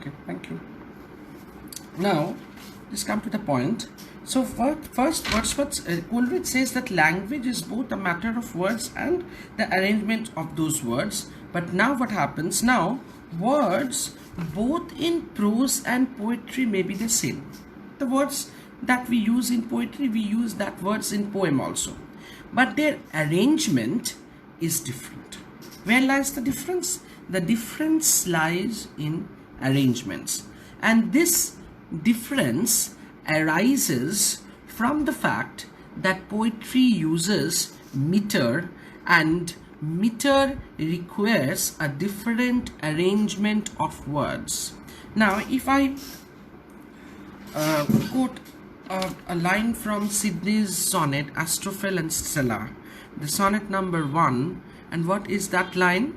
Okay, thank you. Now, let's come to the point. So first, Coleridge says that language is both a matter of words and the arrangement of those words. But now what happens? Now, words both in prose and poetry may be the same. The words that we use in poetry, we use that words in poem also. But their arrangement is different. Where lies the difference? The difference lies in arrangements. And this difference arises from the fact that poetry uses meter, and meter requires a different arrangement of words. Now, if I quote a line from Sidney's sonnet, Astrophel and Stella, the sonnet number 1, and what is that line?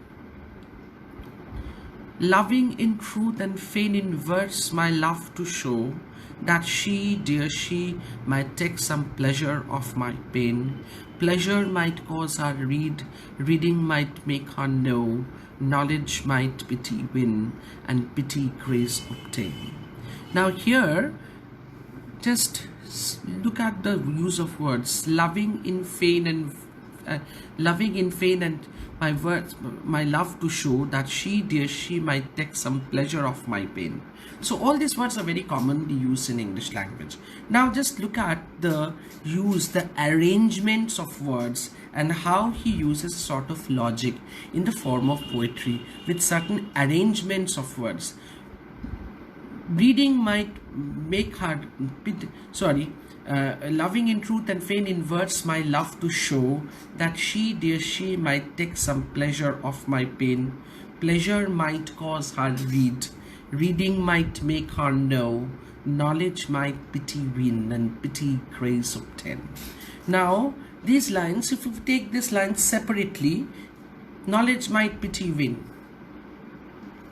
Loving in truth and fain in verse my love to show, that she, dear she, might take some pleasure of my pain. Pleasure might cause her read, reading might make her know, knowledge might pity win, and pity grace obtain. Now here, just look at the use of words. Loving in fain and my words, my love to show, that she, dear she, might take some pleasure of my pain. So all these words are very commonly used in English language. Now just look at the arrangements of words and how he uses sort of logic in the form of poetry with certain arrangements of words. Reading might make her, loving in truth and fain in words my love to show, that she, dear she, might take some pleasure of my pain. Pleasure might cause her read, reading might make her know, knowledge might pity win, and pity grace obtain. Now these lines, if we take these lines separately, knowledge might pity win,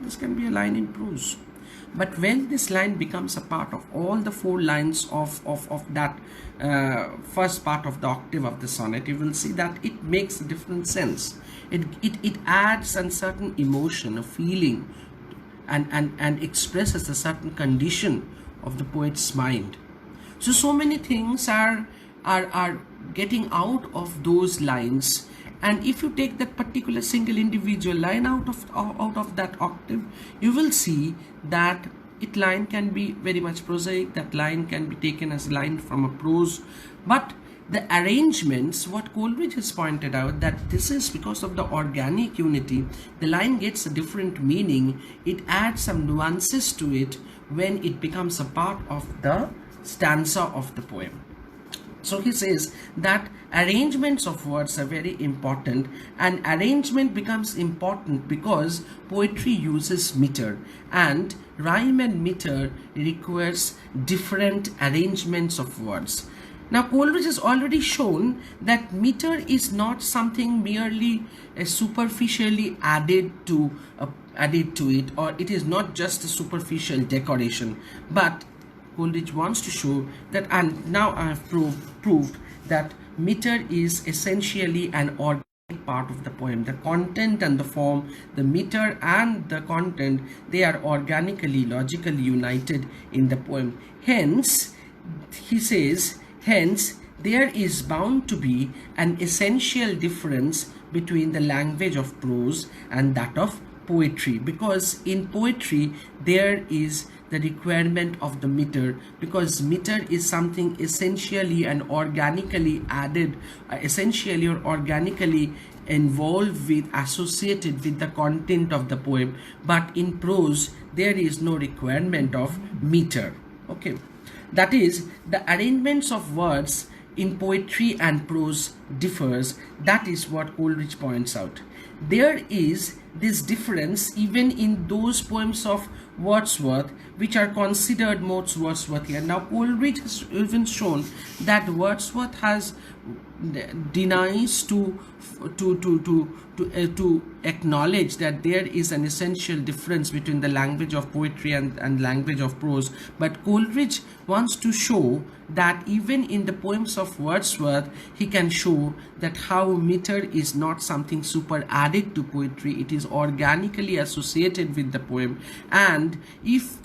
this can be a line in prose. But when this line becomes a part of all the 4 lines of that first part of the octave of the sonnet, you will see that it makes a different sense. It adds a certain emotion, a feeling, and expresses a certain condition of the poet's mind. So many things are getting out of those lines. And if you take that particular single individual line out of that octave, you will see that it line can be very much prosaic, that line can be taken as a line from a prose. But the arrangements, what Coleridge has pointed out, that this is because of the organic unity, the line gets a different meaning. It adds some nuances to it when it becomes a part of the stanza of the poem. So he says that arrangements of words are very important, and arrangement becomes important because poetry uses meter, and rhyme and meter requires different arrangements of words. Now Coleridge has already shown that meter is not something merely superficially added to it, or it is not just a superficial decoration, but Coleridge wants to show that, and now I have proved that meter is essentially an organic part of the poem. The content and the form, the meter and the content, they are organically, logically united in the poem. Hence, he says, hence there is bound to be an essential difference between the language of prose and that of poetry, because in poetry there is the requirement of the meter, because meter is something essentially and organically added, essentially or organically involved with, associated with the content of the poem. But in prose there is no requirement of meter. Okay, that is, the arrangements of words in poetry and prose differs. That is what Coleridge points out. There is this difference even in those poems of Wordsworth which are considered most Wordsworthian. Now Coleridge has even shown that Wordsworth has denies to acknowledge that there is an essential difference between the language of poetry and language of prose. But Coleridge wants to show that even in the poems of Wordsworth, he can show that how meter is not something super added to poetry, it is organically associated with the poem, and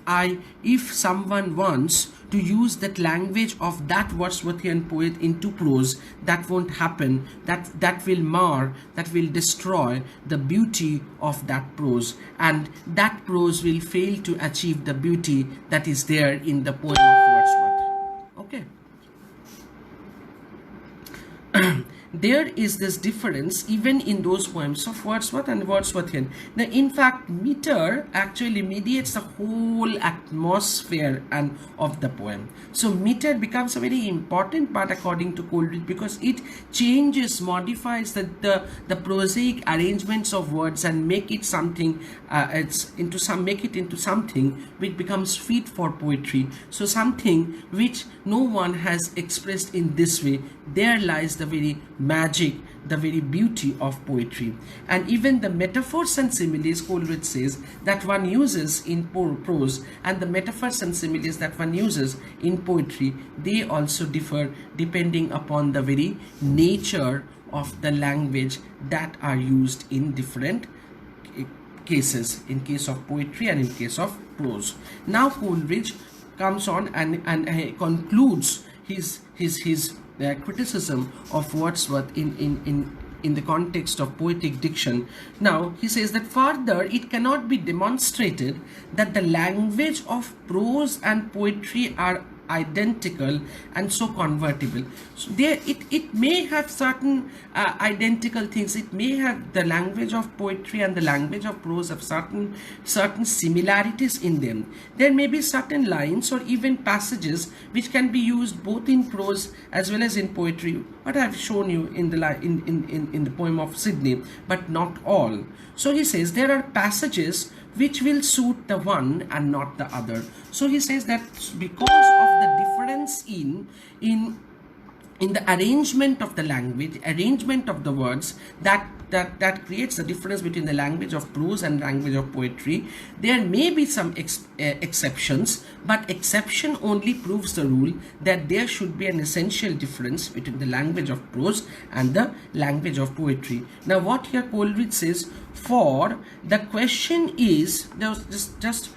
and if someone wants to use that language of that Wordsworthian poet into prose, that won't happen. That will mar, that will destroy the beauty of that prose, and that prose will fail to achieve the beauty that is there in the poem of Wordsworth. Okay. There is this difference even in those poems of Wordsworth and Wordsworthian. Now, in fact, meter actually mediates the whole atmosphere and of the poem. So meter becomes a very important part according to Coleridge, because it changes, modifies the prosaic arrangements of words and make it something make it into something which becomes fit for poetry. So something which no one has expressed in this way. There lies the very magic, the very beauty of poetry. And even the metaphors and similes, Coleridge says, that one uses in prose, and the metaphors and similes that one uses in poetry, they also differ depending upon the very nature of the language that are used in different cases, in case of poetry and in case of prose. Now Coleridge comes on and concludes his criticism of Wordsworth in the context of poetic diction. Now he says that further, it cannot be demonstrated that the language of prose and poetry are identical and so convertible. So there it may have certain identical things. It may have, the language of poetry and the language of prose have certain similarities in them. There may be certain lines or even passages which can be used both in prose as well as in poetry, what I have shown you in the poem of Sydney, but not all. So he says there are passages which will suit the one and not the other. So he says that because of the difference in the arrangement of the language, arrangement of the words, that creates the difference between the language of prose and language of poetry. There may be some exceptions, but exception only proves the rule that there should be an essential difference between the language of prose and the language of poetry. Now what here Coleridge says, for the question is, just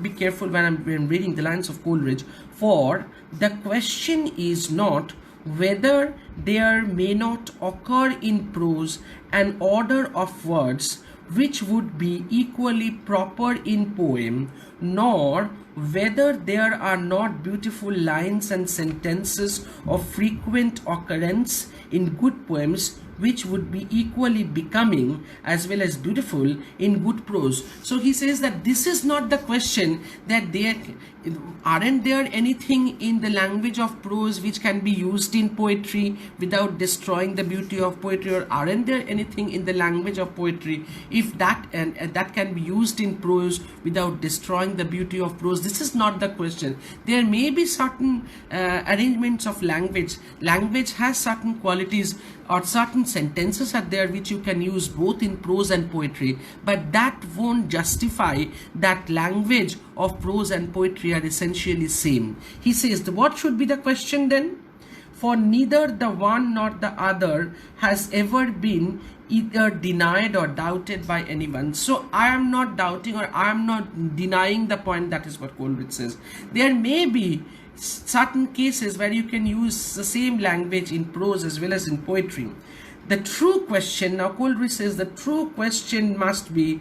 be careful when I'm reading the lines of Coleridge. For the question is not whether there may not occur in prose an order of words which would be equally proper in poem, nor whether there are not beautiful lines and sentences of frequent occurrence in good poems which would be equally becoming as well as beautiful in good prose. So he says that this is not the question, that aren't there anything in the language of prose which can be used in poetry without destroying the beauty of poetry, or aren't there anything in the language of poetry if that can be used in prose without destroying the beauty of prose? This is not the question. There may be certain arrangements of language. Language has certain qualities, or certain sentences are there which you can use both in prose and poetry, but that won't justify that language of prose and poetry are essentially same. He says, what should be the question then? For neither the one nor the other has ever been either denied or doubted by anyone. So I am not doubting or I am not denying the point. That is what Coleridge says. There may be certain cases where you can use the same language in prose as well as in poetry. The true question, now Coleridge says, the true question must be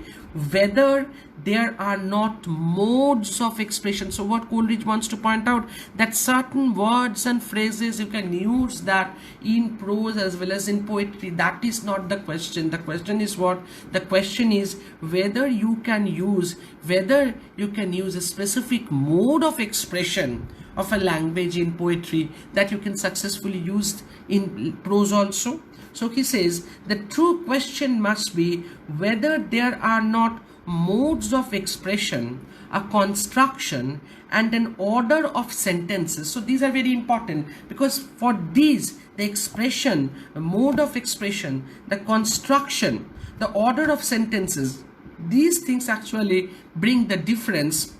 whether there are not modes of expression. So what Coleridge wants to point out, that certain words and phrases you can use that in prose as well as in poetry. That is not the question. The question is what? The question is whether you can use a specific mode of expression of a language in poetry that you can successfully use in prose also. So he says the true question must be whether there are not modes of expression, a construction and an order of sentences. So these are very important, because for these, the expression, the mode of expression, the construction, the order of sentences, these things actually bring the difference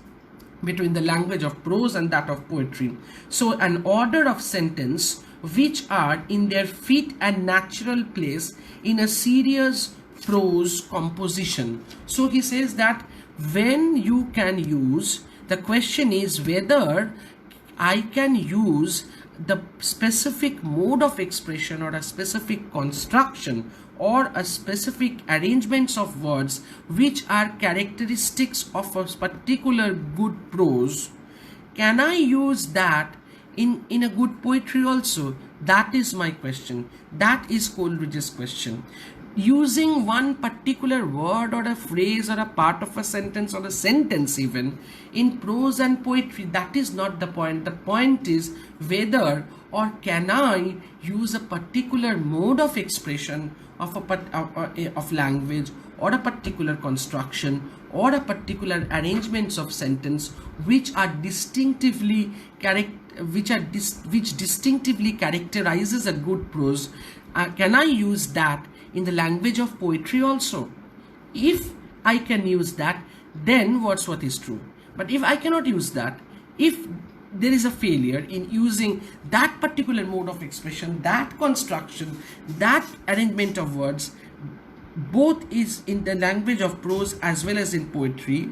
between the language of prose and that of poetry. So an order of sentence which are in their fit and natural place in a serious prose composition. So he says that when you can use, the question is whether I can use the specific mode of expression or a specific construction or a specific arrangements of words which are characteristics of a particular good prose. Can I use that in a good poetry also? That is my question. That is Coleridge's question. Using one particular word or a phrase or a part of a sentence or a sentence even in prose and poetry, that is not the point. The point is whether or can I use a particular mode of expression of language or a particular construction or a particular arrangements of sentence which are distinctively which distinctively characterizes a good prose. Can I use that in the language of poetry also? If I can use that, then Wordsworth is true. But if I cannot use that, if there is a failure in using that particular mode of expression, that construction, that arrangement of words, both is in the language of prose as well as in poetry,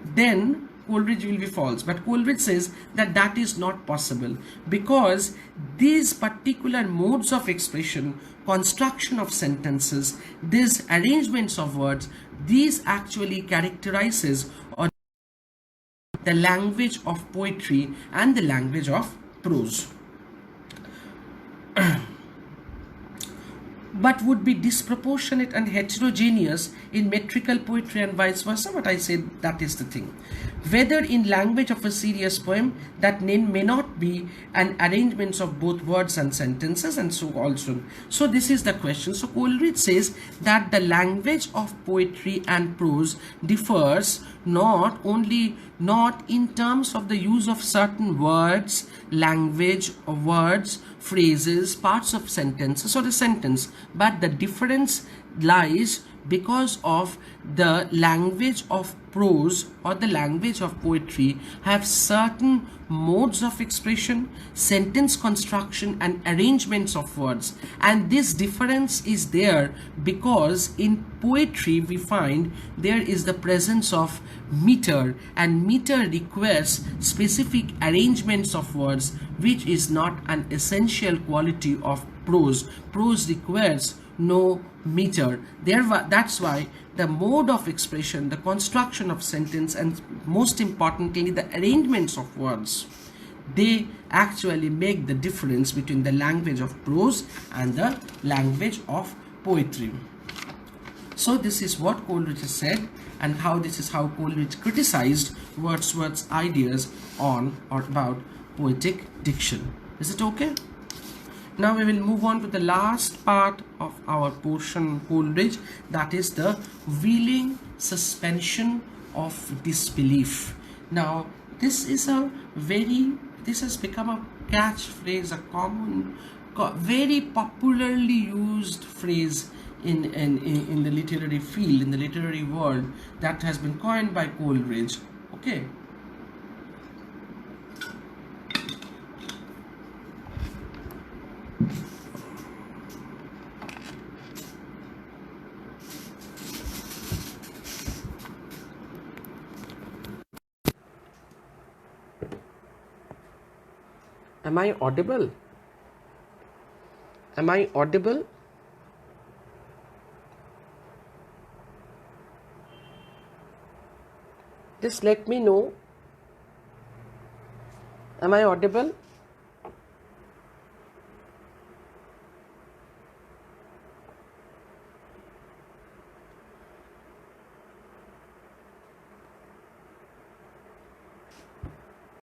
then Coleridge will be false. But Coleridge says that that is not possible because these particular modes of expression, construction of sentences, these arrangements of words, these actually characterizes or the language of poetry and the language of prose. But would be disproportionate and heterogeneous in metrical poetry and vice versa. But I said that is the thing. Whether in language of a serious poem, that name may not be an arrangements of both words and sentences, and so also. So this is the question. So Coleridge says that the language of poetry and prose differs not in terms of the use of certain words, language, or words, phrases, parts of sentences or the sentence, but the difference lies because of the language of prose or the language of poetry have certain modes of expression, sentence construction and arrangements of words, and this difference is there because in poetry we find there is the presence of meter, and meter requires specific arrangements of words, which is not an essential quality of prose. Prose requires no meter. That's why the mode of expression, the construction of sentence, and most importantly the arrangements of words, they actually make the difference between the language of prose and the language of poetry. So this is what Coleridge has said, and this is how Coleridge criticized Wordsworth's ideas on or about poetic diction. Is it okay? Now we will move on to the last part of our portion, Coleridge, that is the willing suspension of disbelief. Now this has become a catchphrase, a common, very popularly used phrase in the literary field, in the literary world, that has been coined by Coleridge. Okay. Am I audible? Am I audible? Just let me know. Am I audible?